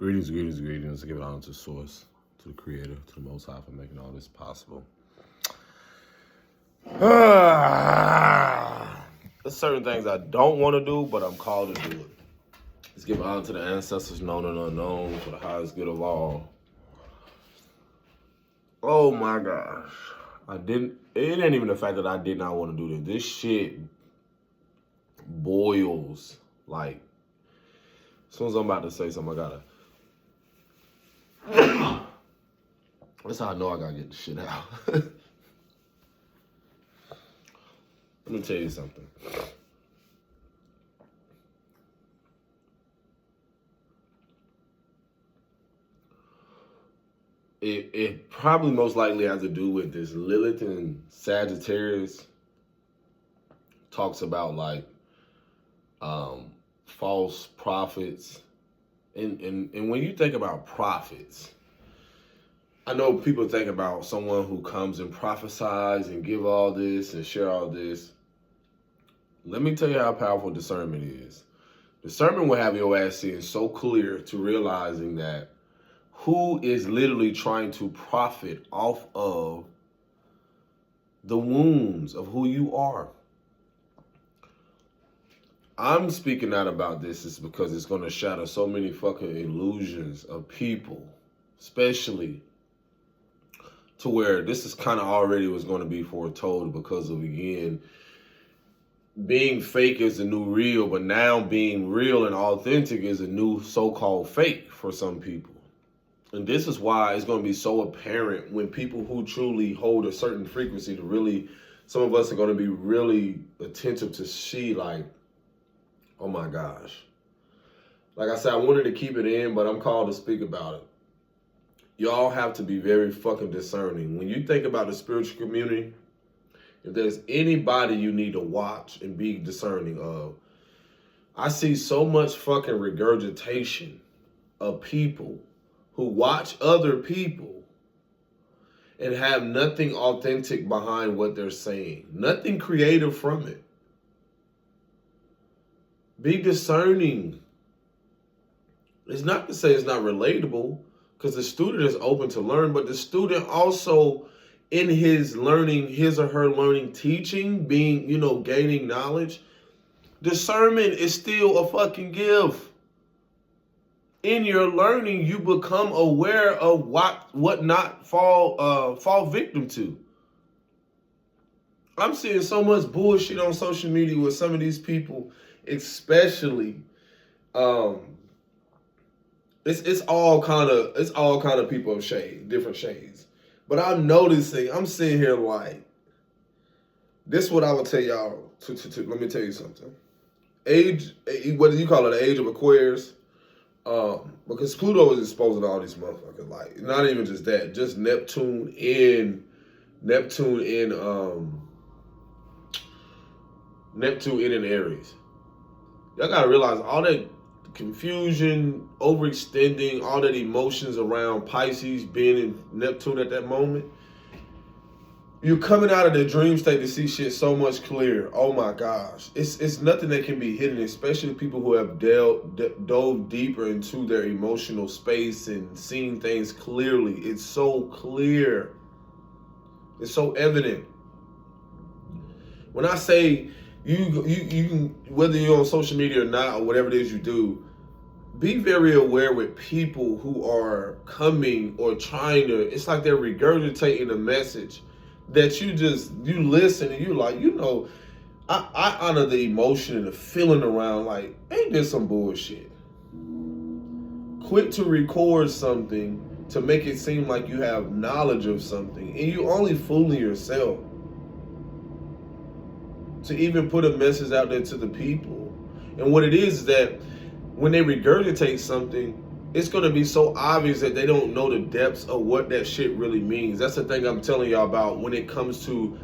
Greetings, greetings, greetings. Give it honor to Source, to the Creator, to the Most High for making all this possible. There's certain things I don't want to do, but I'm called to do it. Let's give honor to the ancestors known and unknown for the highest good of all. Oh my gosh. It ain't even the fact that I did not want to do this. This shit boils. Like, as soon as I'm about to say something, I gotta. That's how I know I gotta get the shit out. Let me tell you something. It probably most likely has to do with this Lilith and Sagittarius talks about like false prophets. And when you think about prophets, I know people think about someone who comes and prophesies and give all this and share all this. Let me tell you how powerful discernment is. Discernment will have your ass seeing so clear to realizing that who is literally trying to profit off of the wounds of who you are. I'm speaking out about this is because it's going to shatter so many fucking illusions of people, especially to where this is kind of already was going to be foretold because of, again, being fake is the new real, but now being real and authentic is a new so-called fake for some people. And this is why it's going to be so apparent when people who truly hold a certain frequency to really, some of us are going to be really attentive to see like, oh my gosh. Like I said, I wanted to keep it in, but I'm called to speak about it. Y'all have to be very fucking discerning. When you think about the spiritual community, if there's anybody you need to watch and be discerning of, I see so much fucking regurgitation of people who watch other people and have nothing authentic behind what they're saying. Nothing creative from it. Be discerning. It's not to say it's not relatable, because the student is open to learn, but the student also in his learning, his or her learning, teaching, being, gaining knowledge, discernment is still a fucking gift. In your learning, you become aware of what not fall victim to. I'm seeing so much bullshit on social media with some of these people, especially. It's all kind of people of shade, different shades. But I'm sitting here like, this is what I would tell y'all. Let me tell you something. What do you call it? The age of Aquarius. Because Pluto is exposing all these motherfuckers. Like, not even just that, just Neptune in Aries. Y'all gotta realize all that confusion, overextending, all that emotions around Pisces being in Neptune at that moment. You're coming out of the dream state to see shit so much clearer. Oh my gosh. It's nothing that can be hidden, especially people who have dove deeper into their emotional space and seen things clearly. It's so clear. It's so evident. When I say you can, whether you're on social media or not, or whatever it is you do, be very aware with people who are coming or trying to, it's like they're regurgitating a message that you listen and you like, I honor the emotion and the feeling around like, ain't this some bullshit? Quit to record something to make it seem like you have knowledge of something and you only fooling yourself. To even put a message out there to the people. And what it is that when they regurgitate something, it's going to be so obvious that they don't know the depths of what that shit really means. That's the thing I'm telling y'all about when it comes to,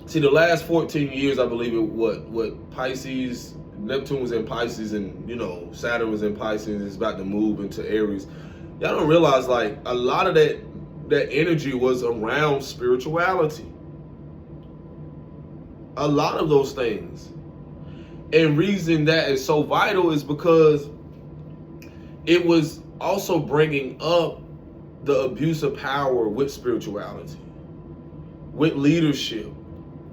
see, the last 14 years, I believe what Pisces, Neptune was in Pisces and, Saturn was in Pisces and is about to move into Aries. Y'all don't realize, like, a lot of that energy was around spirituality. A lot of those things. And reason that is so vital is because it was also bringing up the abuse of power with spirituality, with leadership.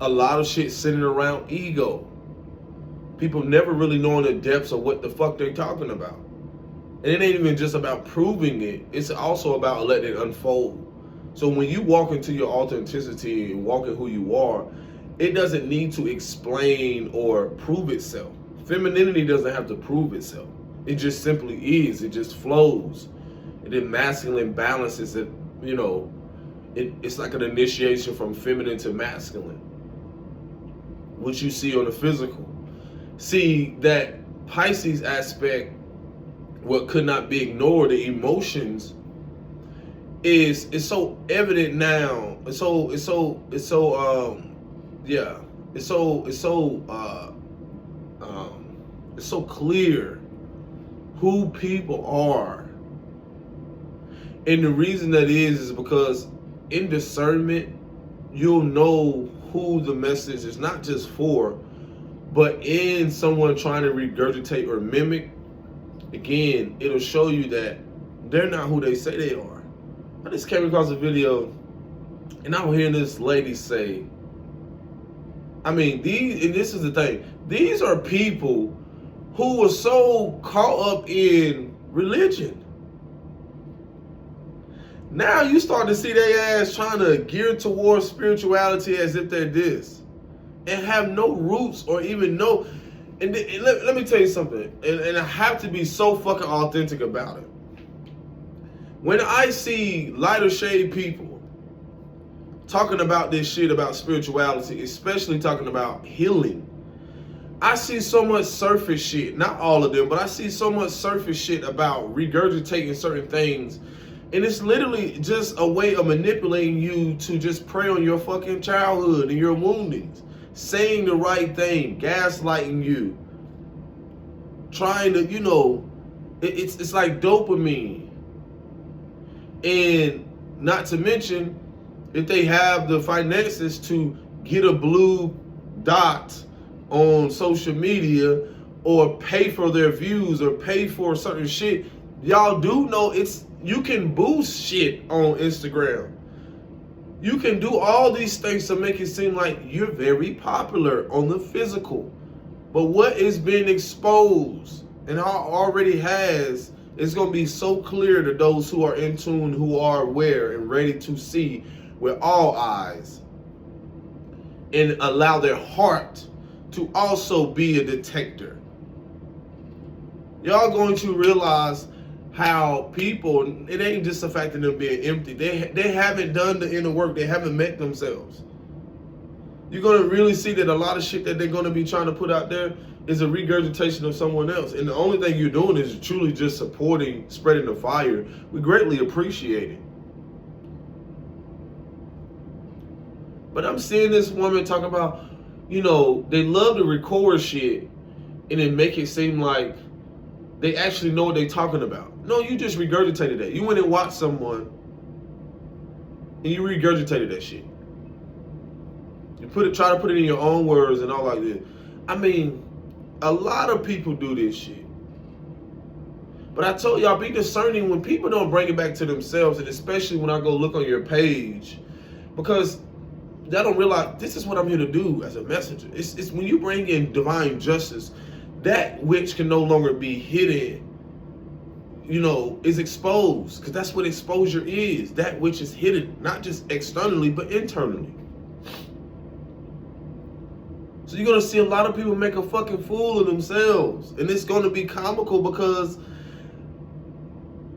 A lot of shit centered around ego. People never really knowing the depths of what the fuck they're talking about. And it ain't even just about proving it. It's also about letting it unfold. So when you walk into your authenticity and walk in who you are, it doesn't need to explain or prove itself. Femininity doesn't have to prove itself. It just simply is. It just flows. And then masculine balances it, you know, it's like an initiation from feminine to masculine. What you see on the physical. See, that Pisces aspect, what could not be ignored, the emotions, is so evident now. It's so clear who people are. And the reason that is because in discernment, you'll know who the message is not just for, but in someone trying to regurgitate or mimic, again, it'll show you that they're not who they say they are. I just came across a video and I'm hearing this lady say, I mean, and this is the thing, these are people who were so caught up in religion. Now you start to see their ass trying to gear towards spirituality as if they're this, and have no roots or even no. And let me tell you something, and I have to be so fucking authentic about it. When I see lighter shade people talking about this shit about spirituality, especially talking about healing, I see so much surface shit. Not all of them, but I see so much surface shit about regurgitating certain things. And it's literally just a way of manipulating you to just prey on your fucking childhood and your woundings. Saying the right thing, gaslighting you. Trying to, you know, it's like dopamine. And not to mention, if they have the finances to get a blue dot on social media or pay for their views or pay for certain shit, y'all do know you can boost shit on Instagram. You can do all these things to make it seem like you're very popular on the physical. But what is being exposed and already has is going to be so clear to those who are in tune, who are aware and ready to see with all eyes, and allow their heart to also be a detector. Y'all going to realize how people, it ain't just the fact of them being empty. They haven't done the inner work. They haven't met themselves. You're going to really see that a lot of shit that they're going to be trying to put out there is a regurgitation of someone else. And the only thing you're doing is truly just supporting, spreading the fire. We greatly appreciate it. But I'm seeing this woman talk about, you know, they love to record shit and then make it seem like they actually know what they're talking about. No, you just regurgitated that. You went and watched someone and you regurgitated that shit. You try to put it in your own words and all like this. I mean, a lot of people do this shit. But I told y'all, be discerning when people don't bring it back to themselves, and especially when I go look on your page, because y'all don't realize this is what I'm here to do as a messenger. It's when you bring in divine justice, that which can no longer be hidden, you know, is exposed. Because that's what exposure is. That which is hidden, not just externally, but internally. So you're going to see a lot of people make a fucking fool of themselves. And it's going to be comical because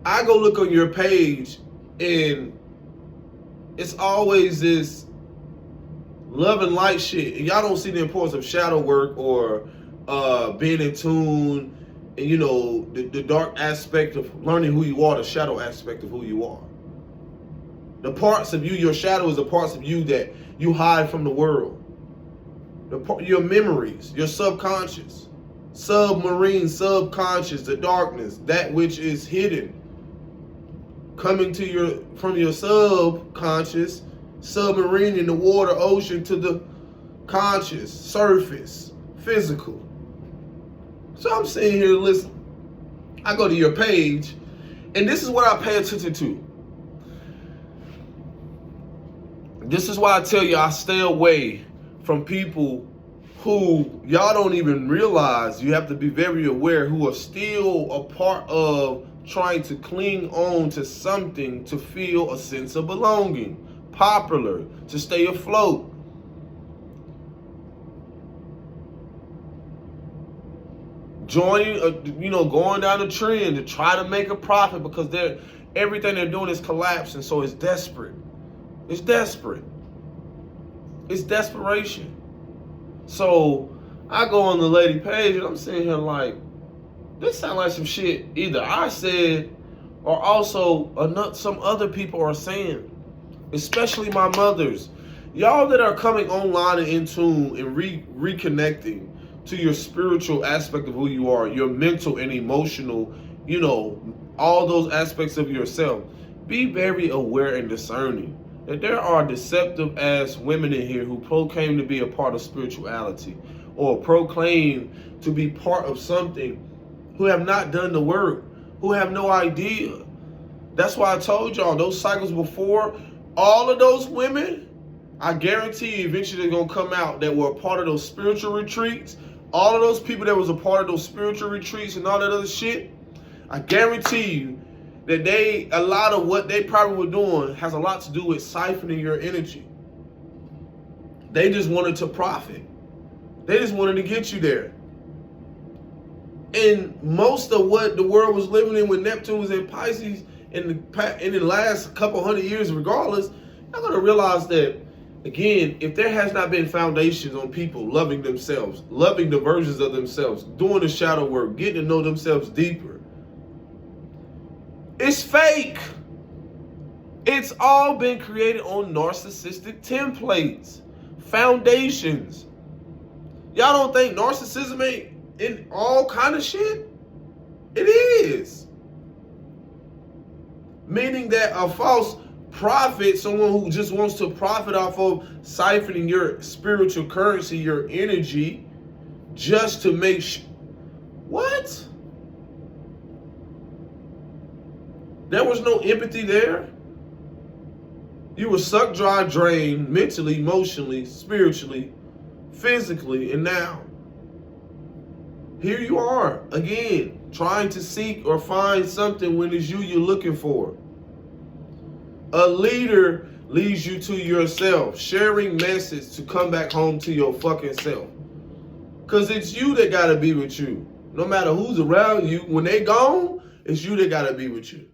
I go look on your page and it's always this love and light shit. And y'all don't see the importance of shadow work or being in tune and, you know, the dark aspect of learning who you are, the shadow aspect of who you are. The parts of you, your shadow is the parts of you that you hide from the world. Your memories, your subconscious, submarine, subconscious, the darkness, that which is hidden, coming to from your subconscious, submarine in the water, ocean, to the conscious, surface, physical. So I'm sitting here, listen, I go to your page, and this is what I pay attention to. This is why I tell you I stay away from people who y'all don't even realize. You have to be very aware, who are still a part of trying to cling on to something to feel a sense of belonging, popular, to stay afloat. Joining, going down the trend to try to make a profit because everything they're doing is collapsing. So it's desperate. It's desperate. It's desperation. So I go on the lady page and I'm sitting here like, this sounds like some shit either I said or also some other people are saying, especially my mothers. Y'all that are coming online and in tune and reconnecting to your spiritual aspect of who you are, your mental and emotional, all those aspects of yourself. Be very aware and discerning that there are deceptive ass women in here who proclaim to be a part of spirituality or proclaim to be part of something, who have not done the work, who have no idea. That's why I told y'all those cycles before, all of those women, I guarantee you eventually they're going to come out that were a part of those spiritual retreats. All of those people that was a part of those spiritual retreats and all that other shit, I guarantee you that a lot of what they probably were doing has a lot to do with siphoning your energy. They just wanted to profit. They just wanted to get you there. And most of what the world was living in when Neptune was in Pisces in the last couple hundred years regardless, you're going to realize that, again, if there has not been foundations on people loving themselves, loving the versions of themselves, doing the shadow work, getting to know themselves deeper, it's fake. It's all been created on narcissistic templates, foundations. Y'all don't think narcissism ain't in all kind of shit? It is. Meaning that a false prophet, someone who just wants to profit off of siphoning your spiritual currency, your energy, just to make what? There was no empathy there. You were sucked dry, drained, mentally, emotionally, spiritually, physically, and now here you are again, trying to seek or find something when it's you're looking for. A leader leads you to yourself, sharing message to come back home to your fucking self. Because it's you that got to be with you. No matter who's around you, when they gone, it's you that got to be with you.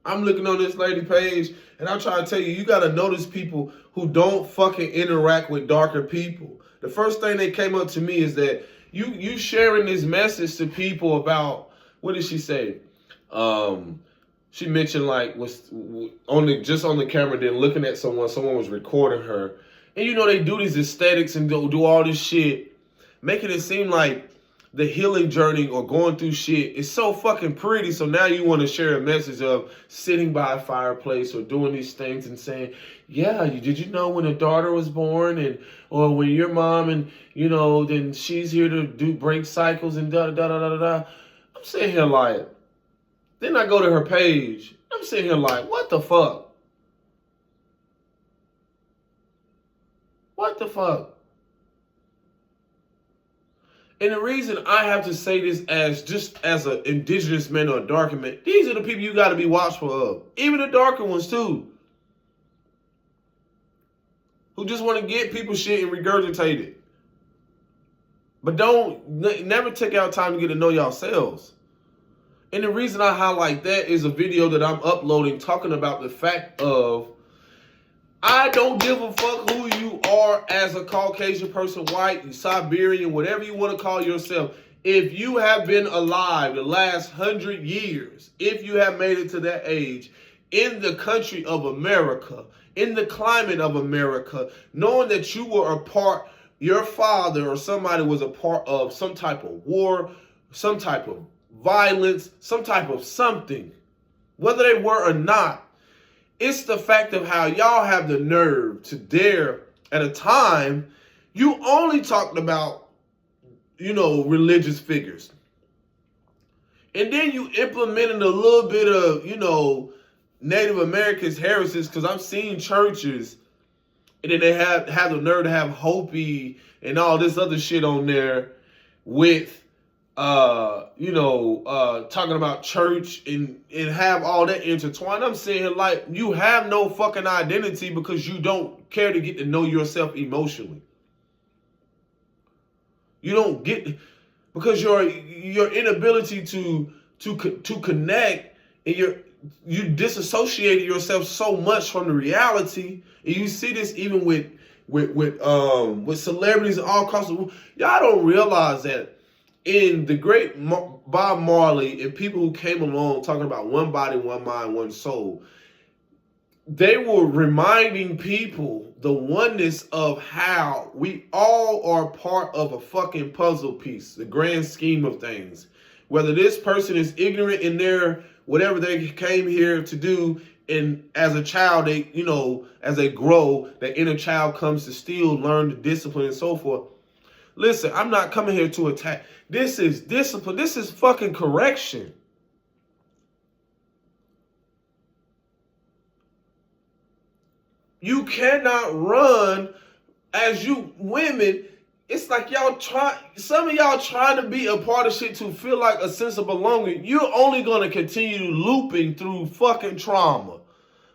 I'm looking on this lady page, and I'm trying to tell you, you got to notice people who don't fucking interact with darker people. The first thing that came up to me is that you sharing this message to people about, what did she say? She mentioned like was on the camera, then looking at someone was recording her. And they do these aesthetics and do all this shit, making it seem like the healing journey or going through shit is so fucking pretty. So now you want to share a message of sitting by a fireplace or doing these things and saying, yeah, did you know when a daughter was born or when your mom and, then she's here to break cycles and da da da da da. I'm sitting here like, then I go to her page. I'm sitting here like, what the fuck? What the fuck? And the reason I have to say this as an indigenous man or a darker man, these are the people you got to be watchful of. Even the darker ones too. Who just want to get people shit and regurgitate it. But never take out time to get to know yourselves. And the reason I highlight that is a video that I'm uploading talking about the fact of, I don't give a fuck who you are as a Caucasian person, white, Siberian, whatever you want to call yourself. If you have been alive the last 100 years, if you have made it to that age, in the country of America, in the climate of America, knowing that you were your father or somebody was a part of some type of war, some type of violence, some type of something, whether they were or not, it's the fact of how y'all have the nerve to dare, at a time, you only talked about religious figures. And then you implemented a little bit of, Native Americans' heresies, because I've seen churches, and then they have the nerve to have Hopi and all this other shit on there with, talking about church and have all that intertwined. I'm saying, like, you have no fucking identity because you don't care to get to know yourself emotionally. You don't get, because your inability to connect, and you disassociated yourself so much from the reality. And you see this even with celebrities all across the world. Y'all don't realize that in the great Bob Marley and people who came along talking about one body, one mind, one soul, they were reminding people the oneness of how we all are part of a fucking puzzle piece, the grand scheme of things. Whether this person is ignorant in their whatever they came here to do, and as a child, they, as they grow, that inner child comes to still learn the discipline and so forth. Listen, I'm not coming here to attack. This is discipline. This is fucking correction. You cannot run as you women. It's like some of y'all trying to be a part of shit to feel like a sense of belonging. You're only going to continue looping through fucking trauma.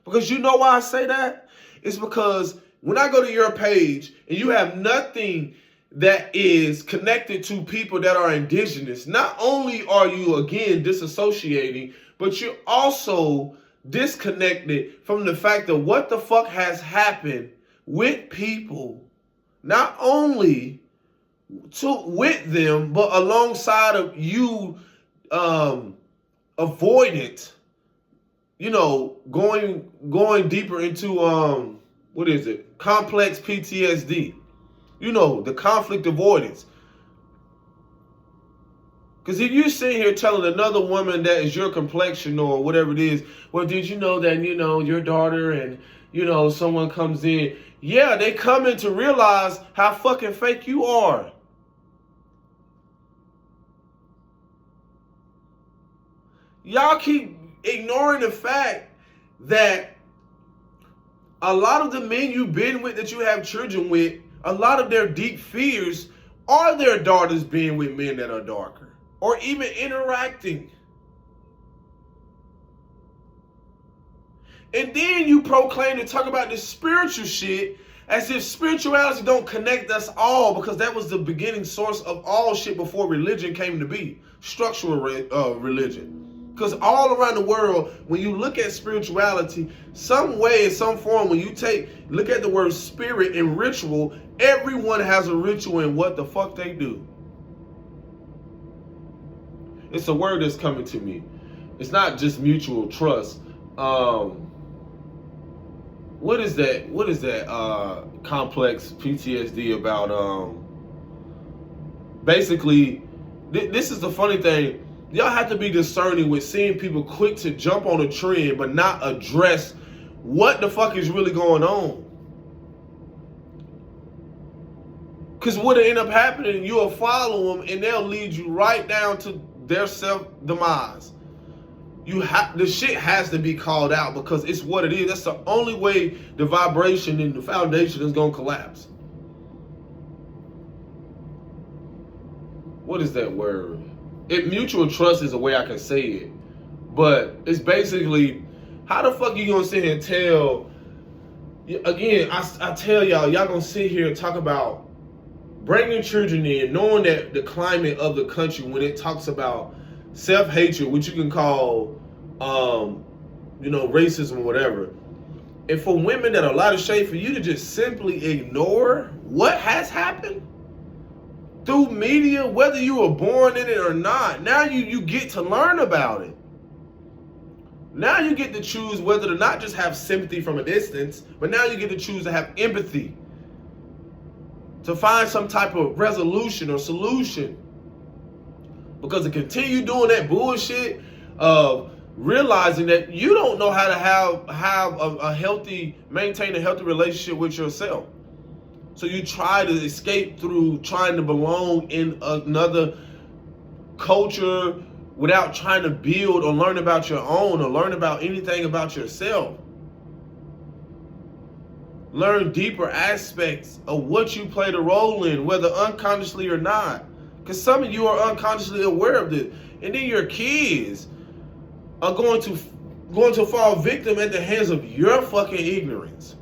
Because you know why I say that? It's because when I go to your page and you have nothing that is connected to people that are indigenous, not only are you, again, disassociating, but you're also disconnected from the fact of what the fuck has happened with people, not only with them, but alongside of you avoidant, going deeper into complex PTSD, the conflict avoidance. Because if you sit here telling another woman that is your complexion or whatever it is, well, did you know that, your daughter and, someone comes in. Yeah, they come in to realize how fucking fake you are. Y'all keep ignoring the fact that a lot of the men you've been with, that you have children with, a lot of their deep fears are their daughters being with men that are darker, or even interacting. And then you proclaim to talk about this spiritual shit as if spirituality don't connect us all, because that was the beginning source of all shit before religion came to be, structural religion. Because all around the world, when you look at spirituality, some way, in some form, when you look at the word spirit and ritual, everyone has a ritual in what the fuck they do. It's a word that's coming to me. It's not just mutual trust. What is that? What is that complex PTSD about? Basically, this is the funny thing. Y'all have to be discerning with seeing people quick to jump on a trend but not address what the fuck is really going on. Because what'll end up happening, you'll follow them and they'll lead you right down to their self-demise. The shit has to be called out because it's what it is. That's the only way the vibration and the foundation is going to collapse. What is that word? Mutual trust is a way I can say it. But it's basically, how the fuck you going to sit here and tell, again, I tell y'all going to sit here and talk about bringing children in, knowing that the climate of the country, when it talks about self-hatred, which you can call, racism or whatever. And for women that are a lot of shade, for you to just simply ignore what has happened through media, whether you were born in it or not, now you get to learn about it. Now you get to choose whether to not just have sympathy from a distance, but now you get to choose to have empathy, to find some type of resolution or solution. Because to continue doing that bullshit of realizing that you don't know how to maintain a healthy relationship with yourself. So you try to escape through trying to belong in another culture without trying to build or learn about your own or learn about anything about yourself. Learn deeper aspects of what you played a role in, whether unconsciously or not. Because some of you are unconsciously aware of this. And then your kids are going to fall victim at the hands of your fucking ignorance.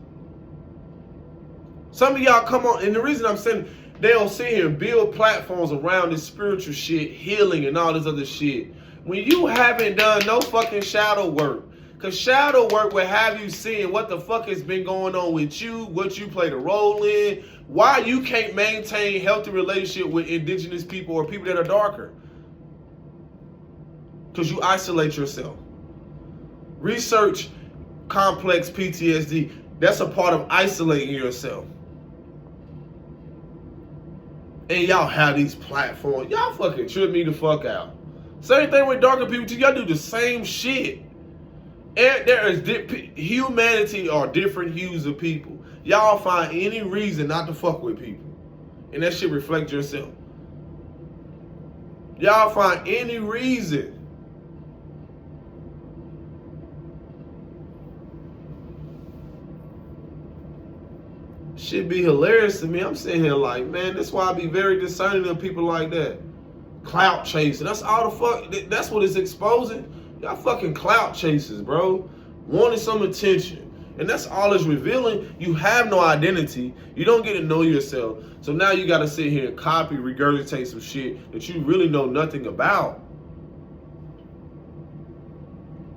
Some of y'all come on, and the reason I'm saying they'll sit here and build platforms around this spiritual shit, healing and all this other shit, when you haven't done no fucking shadow work. Because shadow work will have you seeing what the fuck has been going on with you, what you played a role in, why you can't maintain healthy relationship with indigenous people or people that are darker. Because you isolate yourself. Research complex PTSD. That's a part of isolating yourself. And y'all have these platforms. Y'all fucking trip me the fuck out. Same thing with darker people too. Y'all do the same shit. And there is humanity are different hues of people. Y'all find any reason not to fuck with people. And that shit reflects yourself. Y'all find any reason. Shit be hilarious to me. I'm sitting here like, man, that's why I be very discerning of people like that. Clout chasing. That's all the fuck. That's what it's exposing. Y'all fucking clout chasers, bro. Wanting some attention. And that's all it's revealing. You have no identity. You don't get to know yourself. So now you got to sit here and copy, regurgitate some shit that you really know nothing about.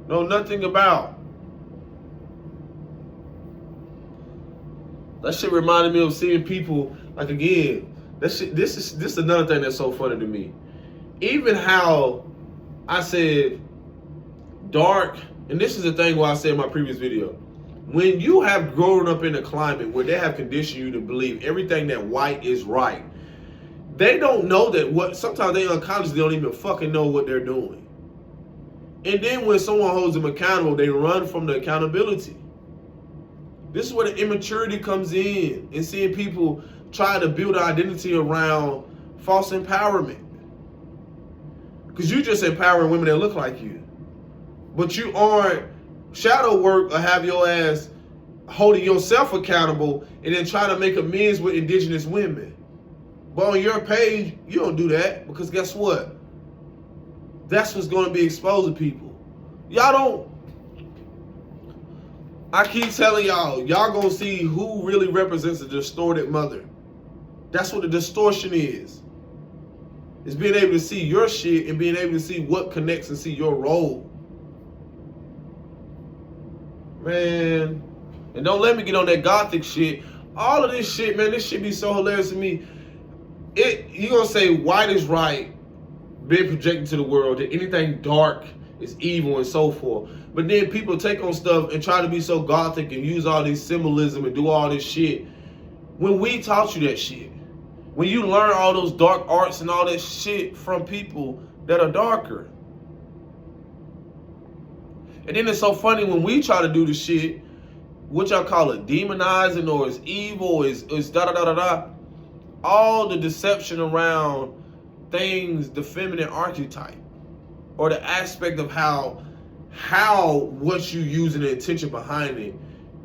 Know nothing about. That shit reminded me of seeing people, like, again, that shit, this is another thing that's so funny to me. Even how I said dark, and this is the thing why I said in my previous video, when you have grown up in a climate where they have conditioned you to believe everything that white is right, they don't know that sometimes they unconsciously don't even fucking know what they're doing. And then when someone holds them accountable, they run from the accountability. This is where the immaturity comes in, and seeing people try to build an identity around false empowerment. Because you're just empowering women that look like you. But you aren't. Shadow work or have your ass holding yourself accountable and then trying to make amends with indigenous women. But on your page, you don't do that, because guess what? That's what's going to be exposed to people. Y'all don't. I keep telling y'all going to see who really represents a distorted mother. That's what the distortion is. It's being able to see your shit and being able to see what connects and see your role. Man. And don't let me get on that gothic shit. All of this shit, man, this shit be so hilarious to me. You gonna say white is right, being projected to the world, that anything dark is evil and so forth. But then people take on stuff and try to be so gothic and use all this symbolism and do all this shit. When we taught you that shit, when you learn all those dark arts and all that shit from people that are darker. And then it's so funny when we try to do the shit, what y'all call it, demonizing or is evil, is da da da da da. All the deception around things, the feminine archetype, or the aspect of how what you use and the intention behind it.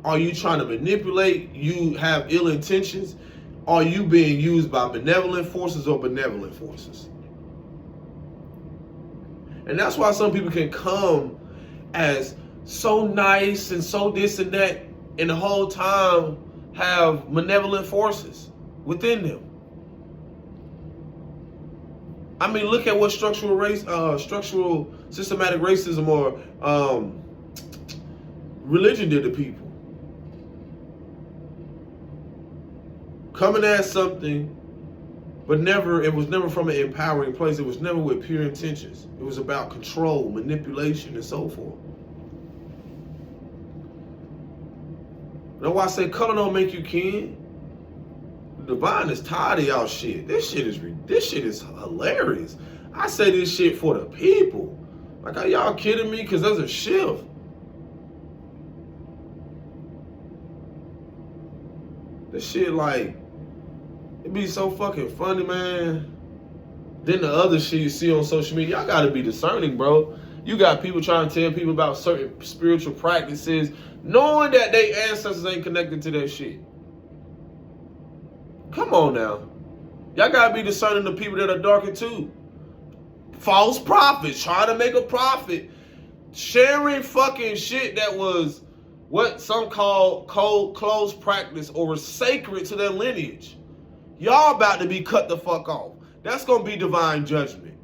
Are you trying to manipulate? You have ill intentions? Are you being used by benevolent forces or benevolent forces? And that's why some people can come as so nice and so this and that, and the whole time have malevolent forces within them. I mean, look at what structural systematic racism or religion did to people. Coming at something, but it was never from an empowering place. It was never with pure intentions. It was about control, manipulation, and so forth. That's why I say color don't make you kin. The divine is tired of y'all shit. This shit is hilarious. I say this shit for the people. Like, are y'all kidding me? Because there's a shift. This shit like, It be so fucking funny, man. Then the other shit you see on social media, y'all gotta be discerning, bro. You got people trying to tell people about certain spiritual practices, knowing that their ancestors ain't connected to that shit. Come on now. Y'all gotta be discerning the people that are darker too. False prophets, trying to make a profit, sharing fucking shit that was what some call cold closed practice or was sacred to their lineage. Y'all about to be cut the fuck off. That's gonna be divine judgment.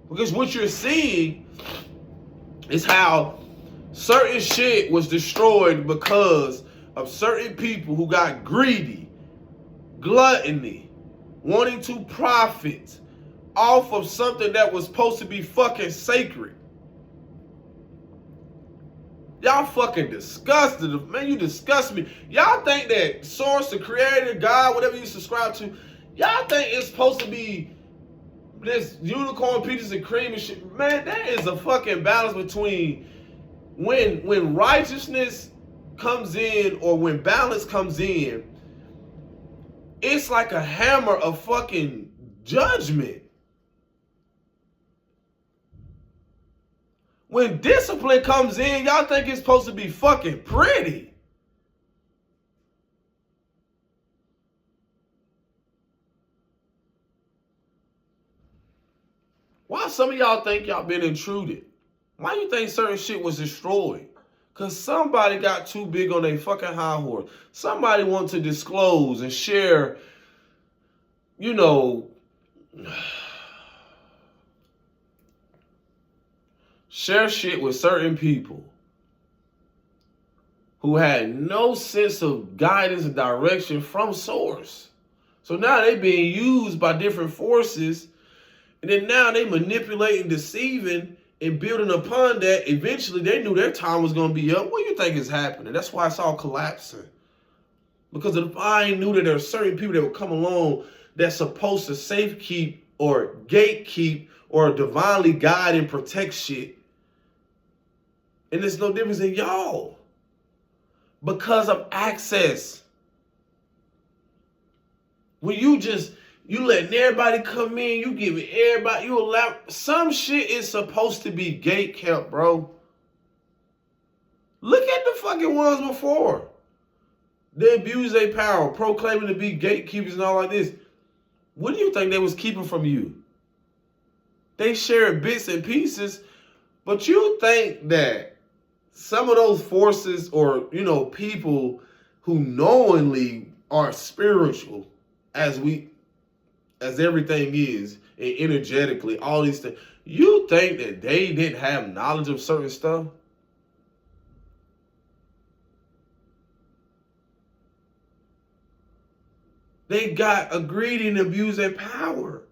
Because what you're seeing is how certain shit was destroyed because of certain people who got greedy, gluttony, wanting to profit off of something that was supposed to be fucking sacred. Y'all fucking disgusted. Man, you disgust me. Y'all think that source, the creator, God, whatever you subscribe to, y'all think it's supposed to be this unicorn, peaches, and cream and shit. Man, there is a fucking balance between when righteousness comes in or when balance comes in, it's like a hammer of fucking judgment. When discipline comes in, y'all think it's supposed to be fucking pretty. Why some of y'all think y'all been intruded? Why you think certain shit was destroyed? Because somebody got too big on their fucking high horse. Somebody wants to disclose and share, you know, share shit with certain people who had no sense of guidance and direction from source. So now they being used by different forces, and then now they manipulating, deceiving, and building upon that. Eventually they knew their time was going to be up. What do you think is happening? That's why it's all collapsing. Because the divine knew that there are certain people that would come along that's supposed to safekeep or gatekeep or divinely guide and protect shit. And there's no difference in y'all. Because of access. When you letting everybody come in, you giving everybody, you allow, some shit is supposed to be gate kept, bro. Look at the fucking ones before. They abuse their power, proclaiming to be gatekeepers and all like this. What do you think they was keeping from you? They shared bits and pieces, but you think that some of those forces or, you know, people who knowingly are spiritual as everything is, and energetically, all these things, you think that they didn't have knowledge of certain stuff? They got a greedy and abuse their power.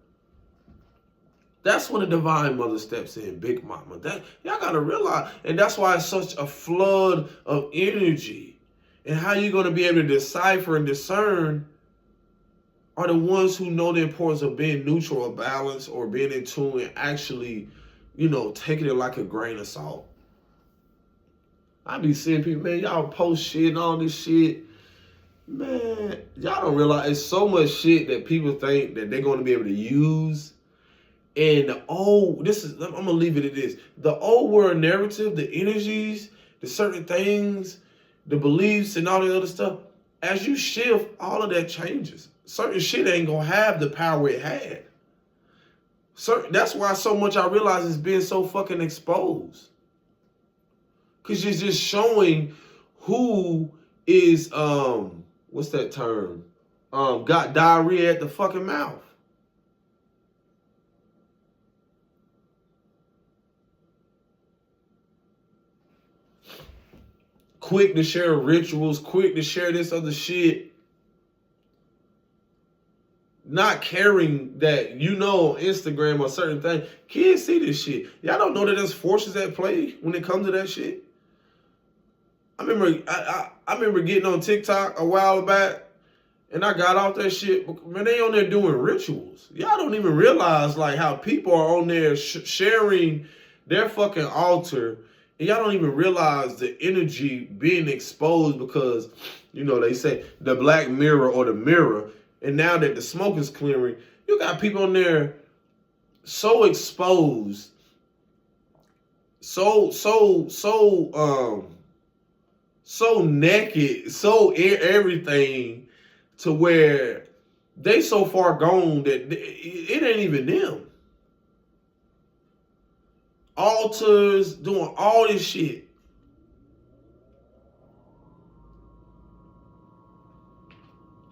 That's when the divine mother steps in, Big Mama. That y'all gotta realize, and that's why it's such a flood of energy. And how you gonna be able to decipher and discern are the ones who know the importance of being neutral or balanced or being in tune and actually, you know, taking it like a grain of salt. I be seeing people, man, y'all post shit and all this shit. Man, y'all don't realize it's so much shit that people think that they're gonna be able to use. And I'm gonna leave it at this. The old world narrative, the energies, the certain things, the beliefs and all the other stuff, as you shift, all of that changes. Certain shit ain't gonna have the power it had. That's why so much I realize it's being so fucking exposed. Cause you're just showing who is what's that term? Got diarrhea at the fucking mouth. Quick to share rituals, quick to share this other shit. Not caring that, you know, on Instagram or certain thing, kids see this shit. Y'all don't know that there's forces at play when it comes to that shit. I remember getting on TikTok a while back, and I got off that shit. Man, they on there doing rituals. Y'all don't even realize like how people are on there sharing their fucking altar. And y'all don't even realize the energy being exposed because, you know, they say the black mirror or the mirror, And now that the smoke is clearing, you got people in there so exposed, so naked, so everything, to where they so far gone that it ain't even them. Altars, doing all this shit.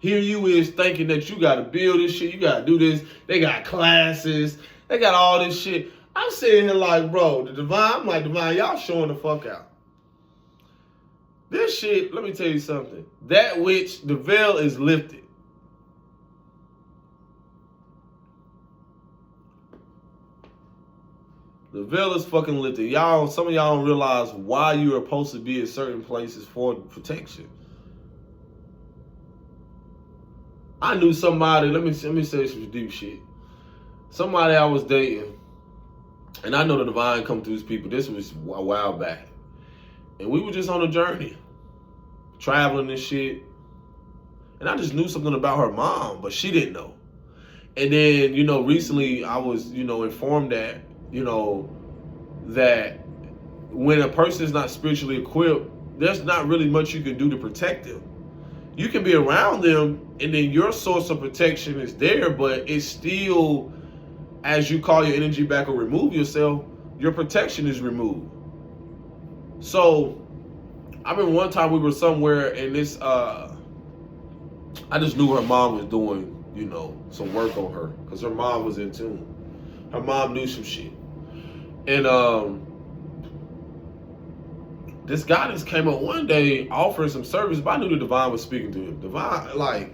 Here you is thinking that you got to build this shit, you got to do this. They got classes, they got all this shit. I'm sitting here like, bro, the divine, I'm like, divine, y'all showing the fuck out. This shit, let me tell you something. That which the veil is lifted. The veil is fucking lifted. Y'all, some of y'all don't realize why you are supposed to be in certain places for protection. I knew somebody, let me say some deep shit. Somebody I was dating, and I know the divine come through these people. This was a while back. And we were just on a journey, traveling and shit. And I just knew something about her mom, but she didn't know. And then, recently I was, informed that, that when a person is not spiritually equipped, there's not really much you can do to protect them. You can be around them, and then your source of protection is there, but it's still, as you call your energy back or remove yourself, your protection is removed. So, I remember one time we were somewhere, and this, I just knew her mom was doing, some work on her, because her mom was in tune. Her mom knew some shit. And this guy just came up one day offering some service, but I knew the divine was speaking to him. Divine, like,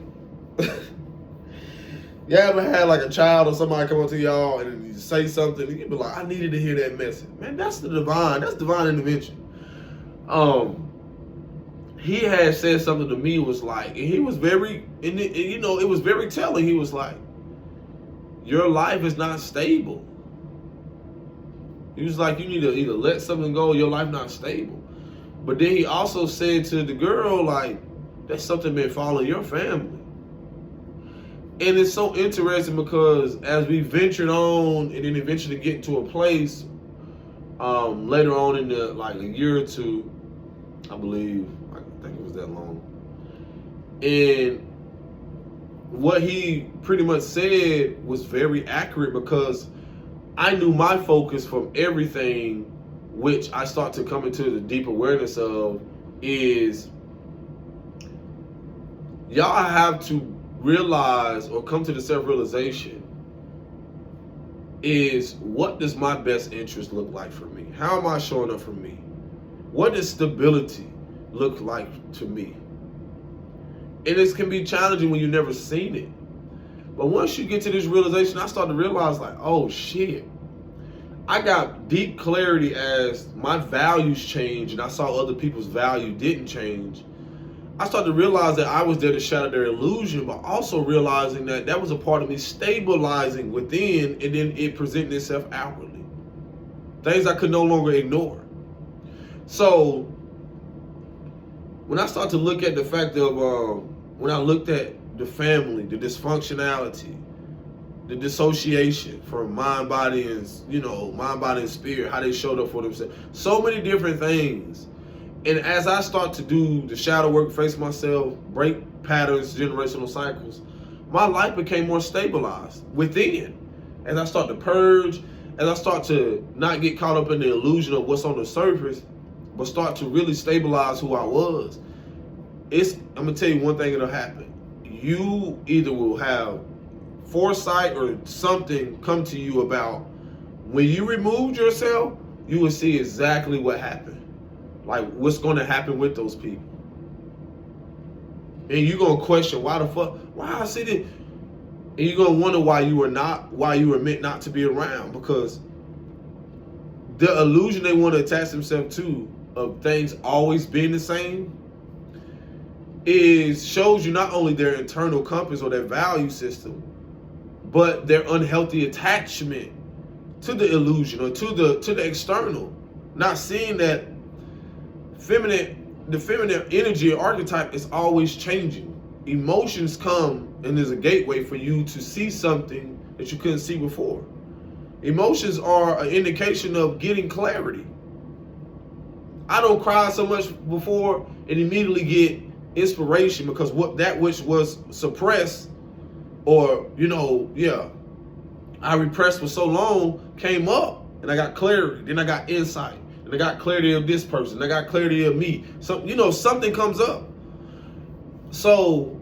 you ever had like a child or somebody come up to y'all and you say something, and you be like, I needed to hear that message. Man, that's the divine. That's divine intervention. He had said something to me, was like, and he was very, and it was very telling. He was like, your life is not stable. He was like, you need to either let something go, your life not stable. But then he also said to the girl, like, that's something been following your family. And it's so interesting because as we ventured on and then eventually get to a place later on in the, like, a year or two, I believe, I think it was that long. And what he pretty much said was very accurate, because I knew my focus from everything, which I start to come into the deep awareness of, is y'all have to realize or come to the self-realization is, what does my best interest look like for me? How am I showing up for me? What does stability look like to me? And it can be challenging when you've never seen it. But once you get to this realization, I start to realize, like, oh shit. I got deep clarity as my values changed and I saw other people's value didn't change. I started to realize that I was there to shatter their illusion, but also realizing that that was a part of me stabilizing within, and then it presented itself outwardly. Things I could no longer ignore. So when I start to look at the fact of, when I looked at the family, the dysfunctionality, the dissociation from mind, body, and spirit, how they showed up for themselves, so many different things. And as I start to do the shadow work, face myself, break patterns, generational cycles, my life became more stabilized within. As I start to purge, as I start to not get caught up in the illusion of what's on the surface, but start to really stabilize who I was, I'm gonna tell you one thing that'll happen. You either will have foresight or something come to you about when you removed yourself, you will see exactly what happened. Like, what's going to happen with those people. And you're going to question, why I see this? And you're going to wonder why you were meant not to be around, because the illusion they want to attach themselves to of things always being the same shows you not only their internal compass or their value system, but their unhealthy attachment to the illusion or to the external. Not seeing that the feminine energy or archetype is always changing. emotions come and there's a gateway for you to see something that you couldn't see before. Emotions are an indication of getting clarity. I don't cry so much before and immediately get inspiration because that which was suppressed or, I repressed for so long came up and I got clarity. Then I got insight. And I got clarity of this person. I got clarity of me. So, something comes up. So,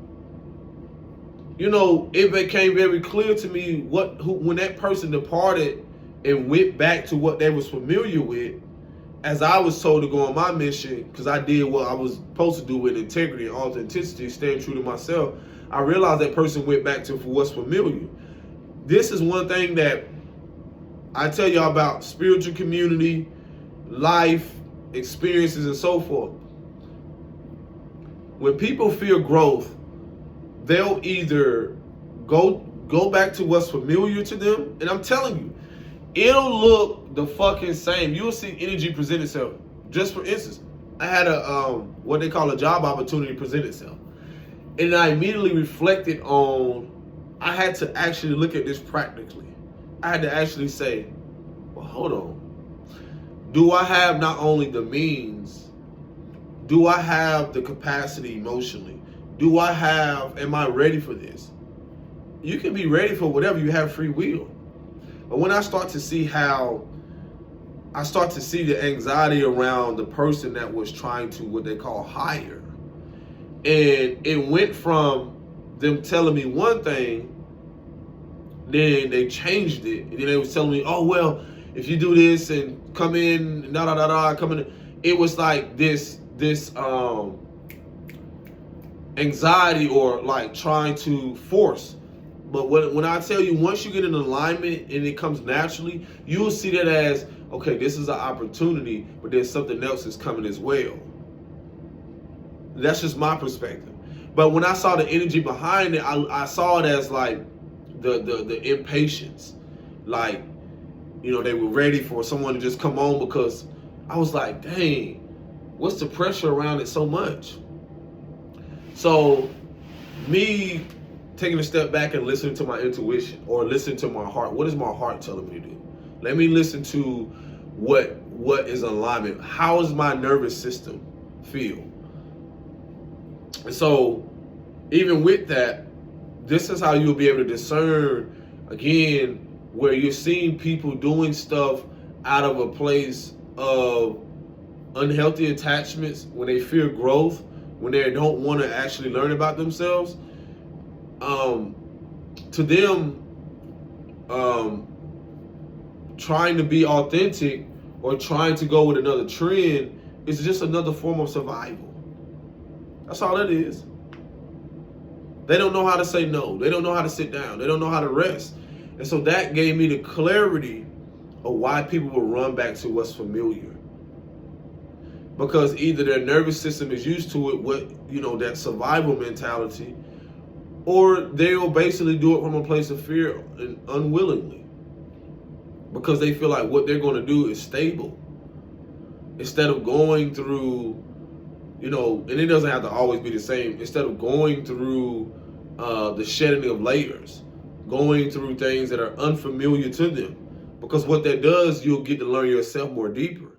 it became very clear to me when that person departed and went back to what they was familiar with, as I was told to go on my mission, because I did what I was supposed to do with integrity and authenticity, staying true to myself. I realized that person went back to what's familiar. This is one thing that I tell y'all about spiritual community, life, experiences, and so forth. When people fear growth, they'll either go back to what's familiar to them, and I'm telling you, it'll look the fucking same. You'll see energy present itself. Just for instance, I had what they call a job opportunity present itself. And I immediately reflected on, I had to actually look at this practically. I had to actually say, well, hold on. Do I have not only the means, do I have the capacity emotionally? Am I ready for this? You can be ready for whatever, you have free will. But when I start to see the anxiety around the person that was trying to, what they call, hire. And it went from them telling me one thing, then they changed it. And then they was telling me, oh, well, if you do this and come in, come in. It was like this anxiety or like trying to force. But when I tell you, once you get in alignment and it comes naturally, you'll see that as, okay, this is an opportunity, but there's something else that's coming as well. That's just my perspective. But when I saw the energy behind it, I saw it as like the impatience. Like, they were ready for someone to just come on, because I was like, dang, what's the pressure around it so much? So me taking a step back and listening to my intuition or listening to my heart. What is my heart telling me to do? Let me listen to what is alignment. How does my nervous system feel? And so even with that, this is how you'll be able to discern, again, where you're seeing people doing stuff out of a place of unhealthy attachments, when they fear growth, when they don't want to actually learn about themselves. To them, trying to be authentic or trying to go with another trend is just another form of survival. That's all it is. They don't know how to say no. They don't know how to sit down. They don't know how to rest. And so that gave me the clarity of why people will run back to what's familiar. Because either their nervous system is used to it, that survival mentality, or they'll basically do it from a place of fear and unwillingly. Because they feel like what they're going to do is stable. Instead of going through, and it doesn't have to always be the same. Instead of going through the shedding of layers, going through things that are unfamiliar to them. Because what that does, you'll get to learn yourself more deeper.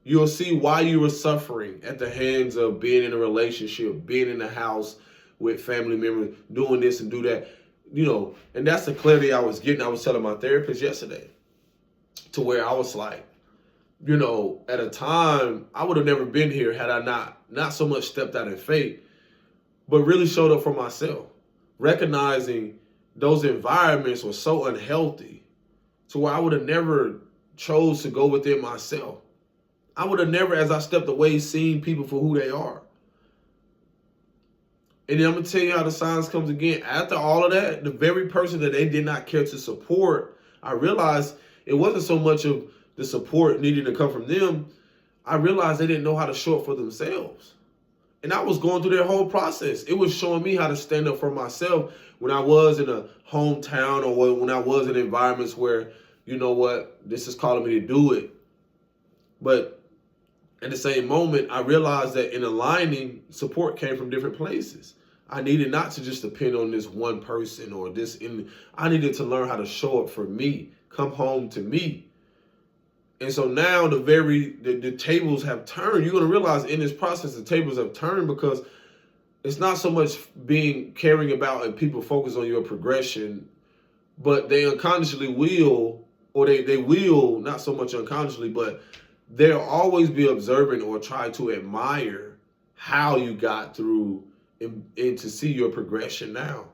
You'll see why you were suffering at the hands of being in a relationship, being in the house with family members, doing this and do that, and that's the clarity I was getting. I was telling my therapist yesterday, to where I was like, at a time, I would have never been here had I not so much stepped out in faith, but really showed up for myself, recognizing those environments were so unhealthy to where I would have never chose to go within myself. I would have never, as I stepped away, seen people for who they are. And then I'm going to tell you how the signs comes again. After all of that, the very person that they did not care to support, I realized it wasn't so much of the support needing to come from them. I realized they didn't know how to show up for themselves. And I was going through their whole process. It was showing me how to stand up for myself when I was in a hometown or when I was in environments where, this is calling me to do it. But at the same moment, I realized that in aligning, support came from different places. I needed not to just depend on this one person or I needed to learn how to show up for me, come home to me. And so now the tables have turned. You're going to realize in this process, the tables have turned, because it's not so much caring about and people focus on your progression, but they unconsciously will, or they will, not so much unconsciously, but they'll always be observant or try to admire how you got through and to see your progression now,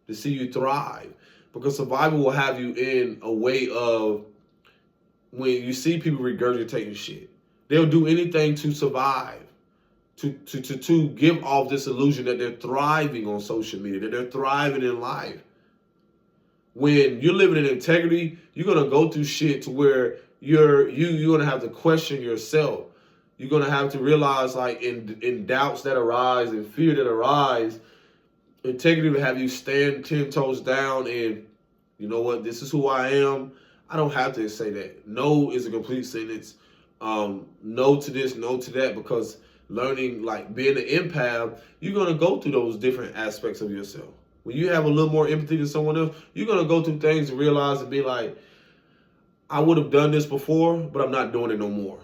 to see you thrive. Because survival will have you in a way of, when you see people regurgitating shit, they'll do anything to survive, to give off this illusion that they're thriving on social media, that they're thriving in life. When you're living in integrity, you're gonna go through shit to where you're gonna have to question yourself. You're gonna have to realize, like, in doubts that arise and fear that arise, integrity will have you stand 10 toes down and, you know what, this is who I am. I don't have to say that. No is a complete sentence. No to this, no to that, because learning, like being an empath, you're gonna go through those different aspects of yourself. When you have a little more empathy than someone else, you're gonna go through things and realize and be like, I would have done this before, but I'm not doing it no more.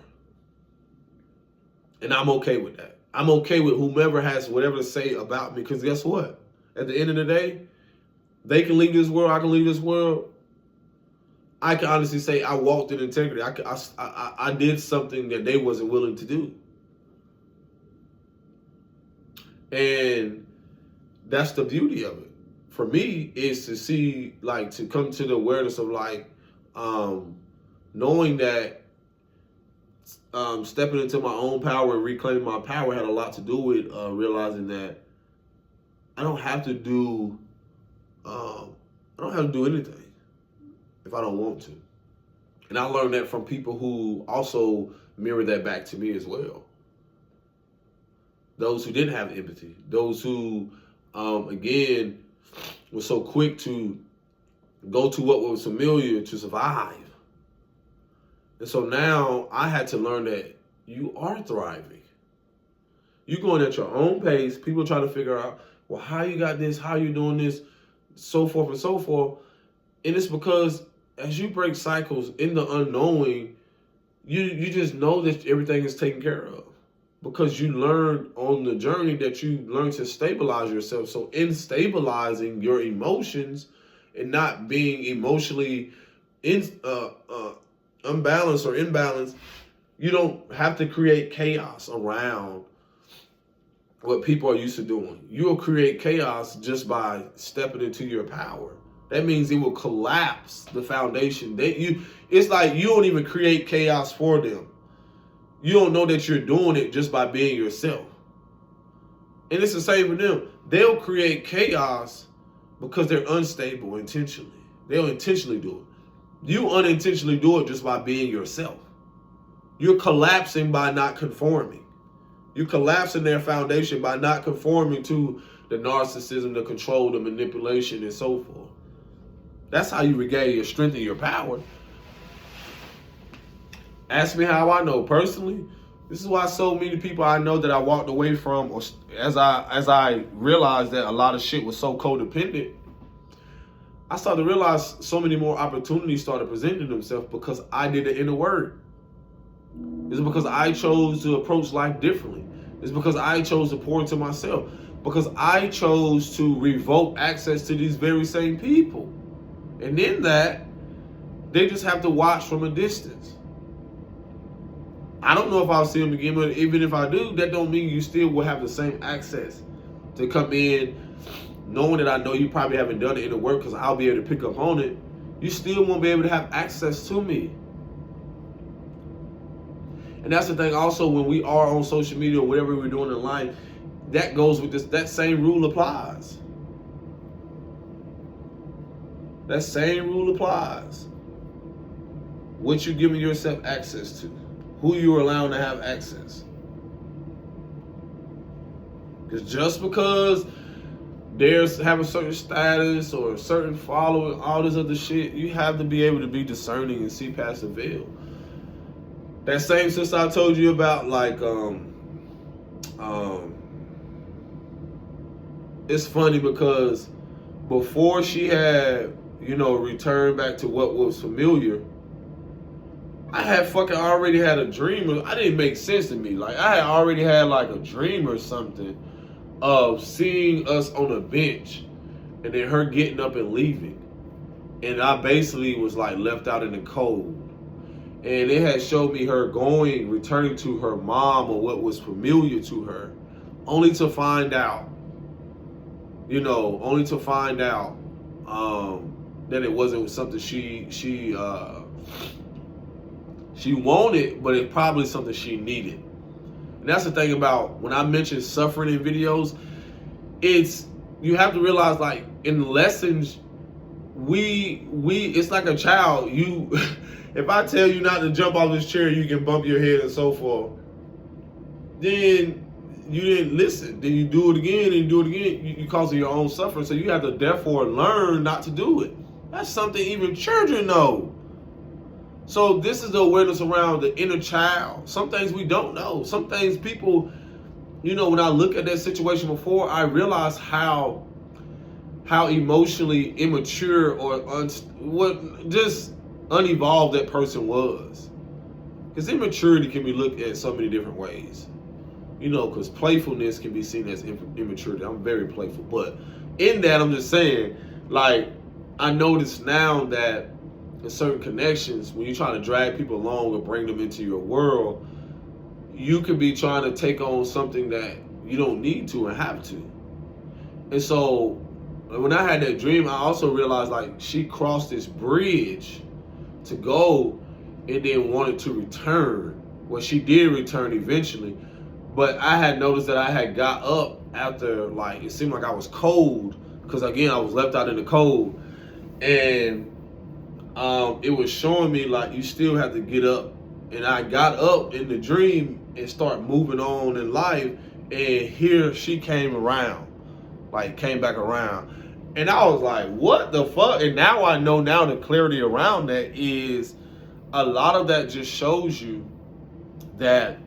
And I'm okay with that. I'm okay with whomever has whatever to say about me, because guess what? At the end of the day, they can leave this world, I can leave this world. I can honestly say I walked in integrity. I did something that they wasn't willing to do. And that's the beauty of it. For me, is to see, like, to come to the awareness of, like, knowing that stepping into my own power and reclaiming my power had a lot to do with realizing that I don't have to do anything if I don't want to. And I learned that from people who also mirror that back to me as well. Those who didn't have empathy, those who, again, were so quick to go to what was familiar to survive. And so now I had to learn that you are thriving. You're going at your own pace. People try to figure out, well, how you got this, how you doing this, so forth and so forth. And it's because as you break cycles in the unknowing, you just know that everything is taken care of. Because you learn on the journey that you learn to stabilize yourself. So in stabilizing your emotions and not being emotionally unbalanced or imbalanced, you don't have to create chaos around what people are used to doing. You will create chaos just by stepping into your power. That means it will collapse the foundation. It's like you don't even create chaos for them. You don't know that you're doing it just by being yourself. And it's the same for them. They'll create chaos because they're unstable intentionally. They'll intentionally do it. You unintentionally do it just by being yourself. You're collapsing by not conforming. You're collapsing their foundation by not conforming to the narcissism, the control, the manipulation, and so forth. That's how you regain your strength and your power. Ask me how I know personally. This is why so many people I know that I walked away from, or as I realized that a lot of shit was so codependent, I started to realize so many more opportunities started presenting themselves because I did the inner work. It's because I chose to approach life differently. It's because I chose to pour into myself. Because I chose to revoke access to these very same people. And in that, they just have to watch from a distance. I don't know if I'll see them again, but even if I do, that don't mean you still will have the same access to come in, knowing that I know you probably haven't done it in the work because I'll be able to pick up on it. You still won't be able to have access to me. And that's the thing also, when we are on social media or whatever we're doing in life, that goes with this, that same rule applies. That same rule applies. What you're giving yourself access to. Who you're allowing to have access. Because just because there's have a certain status or a certain following, all this other shit, you have to be able to be discerning and see past the veil. That same sister I told you about, like, it's funny because before she had, returned back to what was familiar, I had fucking already had a dream. I didn't make sense to me. Like, I had already had like a dream or something of seeing us on a bench and then her getting up and leaving. And I basically was like left out in the cold. And it had showed me her returning to her mom or what was familiar to her, only to find out, that it wasn't something she wanted, but it's probably something she needed. And that's the thing about when I mention suffering in videos, you have to realize, like, in lessons, it's like a child. If I tell you not to jump off this chair, you can bump your head and so forth, then you didn't listen. Then you do it again and you do it again. You causing your own suffering. So you have to therefore learn not to do it. That's something even children know. So this is the awareness around the inner child. Some things we don't know. Some things people, when I look at that situation before, I realize how emotionally immature or just unevolved that person was. Because immaturity can be looked at so many different ways. Because playfulness can be seen as immaturity. I'm very playful. But in that, I'm just saying, like, I notice now that in certain connections, when you're trying to drag people along or bring them into your world, you could be trying to take on something that you don't need to and have to. And so when I had that dream, I also realized, like, she crossed this bridge to go and then wanted to return. Well, she did return eventually, but I had noticed that I had got up after, like, it seemed like I was cold, because again, I was left out in the cold. And it was showing me, like, you still have to get up. And I got up in the dream and start moving on in life. And here she came back around. And I was like, what the fuck? And now I know the clarity around that is a lot of that just shows you that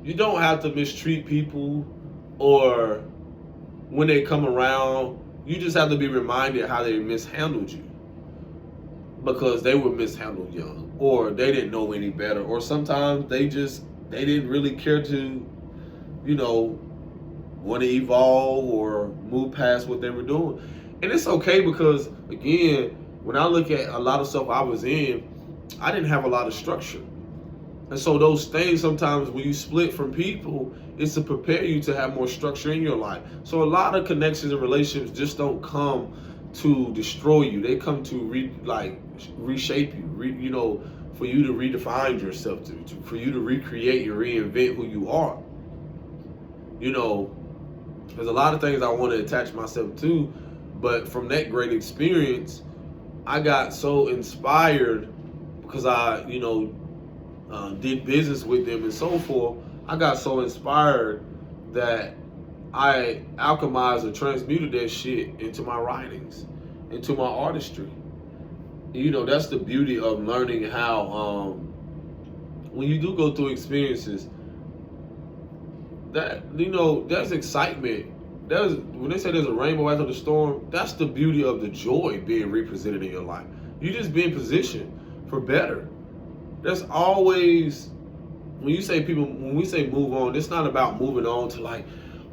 you don't have to mistreat people, or when they come around, you just have to be reminded how they mishandled you. Because they were mishandled young, or they didn't know any better, or sometimes they didn't really care to, want to evolve or move past what they were doing. And it's okay, because again, when I look at a lot of stuff I was in, I didn't have a lot of structure. And so those things, sometimes when you split from people, it's to prepare you to have more structure in your life. So a lot of connections and relationships just don't come to destroy you. They come to reshape you, for you to redefine yourself, for you to recreate and reinvent who you are. There's a lot of things I want to attach myself to, but from that great experience, I got so inspired because I, did business with them and so forth. I got so inspired that I alchemized or transmuted that shit into my writings, into my artistry. That's the beauty of learning how, when you do go through experiences, that, there's excitement. When they say there's a rainbow after the storm, that's the beauty of the joy being represented in your life. You just being positioned for better. There's always, when we say move on, it's not about moving on to, like,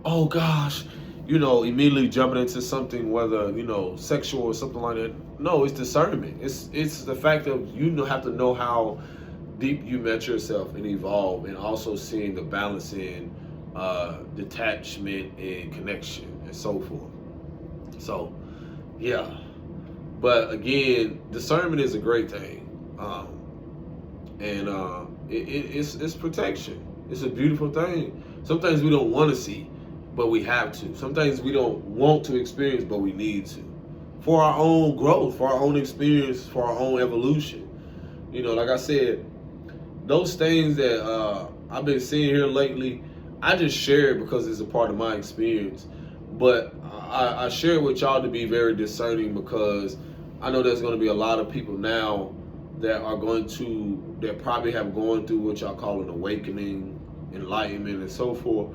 oh gosh, immediately jumping into something, whether, sexual or something like that. No, it's discernment. It's the fact that you have to know how deep you met yourself and evolve, and also seeing the balance in detachment and connection and so forth. So, yeah. But again, discernment is a great thing. It's protection. It's a beautiful thing. Sometimes we don't want to see, but we have to. Sometimes we don't want to experience, but we need to. For our own growth, for our own experience, for our own evolution. Like I said, those things that I've been seeing here lately, I just share it because it's a part of my experience. But I share it with y'all to be very discerning, because I know there's going to be a lot of people now that probably have gone through what y'all call an awakening, enlightenment, and so forth.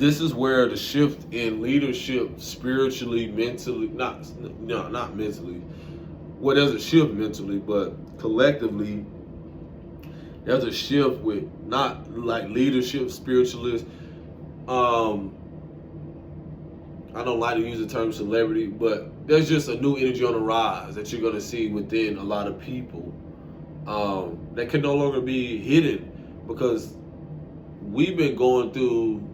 this is where the shift in leadership, spiritually, mentally, not mentally. Well, there's a shift mentally, but collectively, there's a shift with not like leadership, spiritualists. I don't like to use the term celebrity, but there's just a new energy on the rise that you're going to see within a lot of people that can no longer be hidden, because we've been going through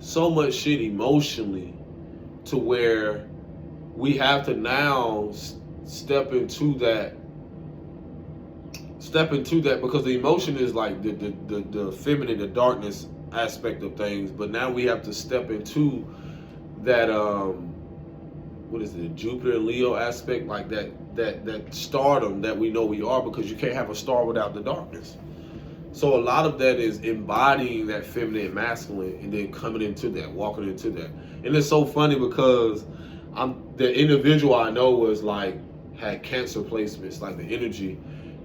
so much shit emotionally to where we have to now step into that because the emotion is like the feminine, the darkness aspect of things, but now we have to step into that what is it, Jupiter and Leo aspect, like that stardom that we know we are, because you can't have a star without the darkness. So a lot of that is embodying that feminine and masculine, and then coming into that, walking into that. And it's so funny because the individual I know was like had Cancer placements, like the energy.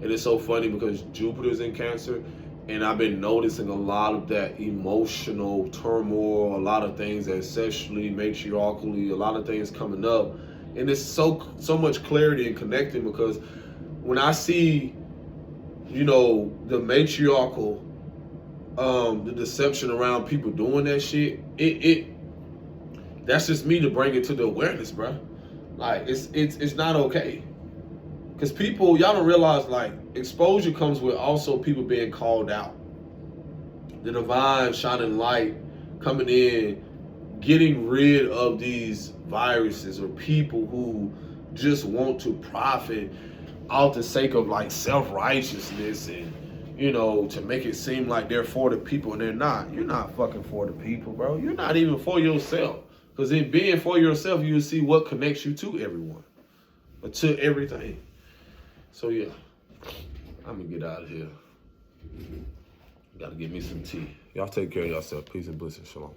And it's so funny because Jupiter's in Cancer, and I've been noticing a lot of that emotional turmoil, a lot of things ancestrally, matriarchally, a lot of things coming up. And it's so much clarity and connecting, because when I see, you know, the matriarchal, the deception around people doing that shit, that's just me to bring it to the awareness, bro. Like, it's not okay. Because people, y'all don't realize, like, exposure comes with also people being called out. The divine shining light coming in, getting rid of these viruses or people who just want to profit out the sake of like self-righteousness, and, you know, to make it seem like they're for the people, and they're not. You're not fucking for the people, bro. You're not even for yourself. Because in being for yourself, you will see what connects you to everyone, or to everything. So yeah, I'm gonna get out of here. Gotta get me some tea. Y'all take care of yourself. Peace and blessings. Shalom.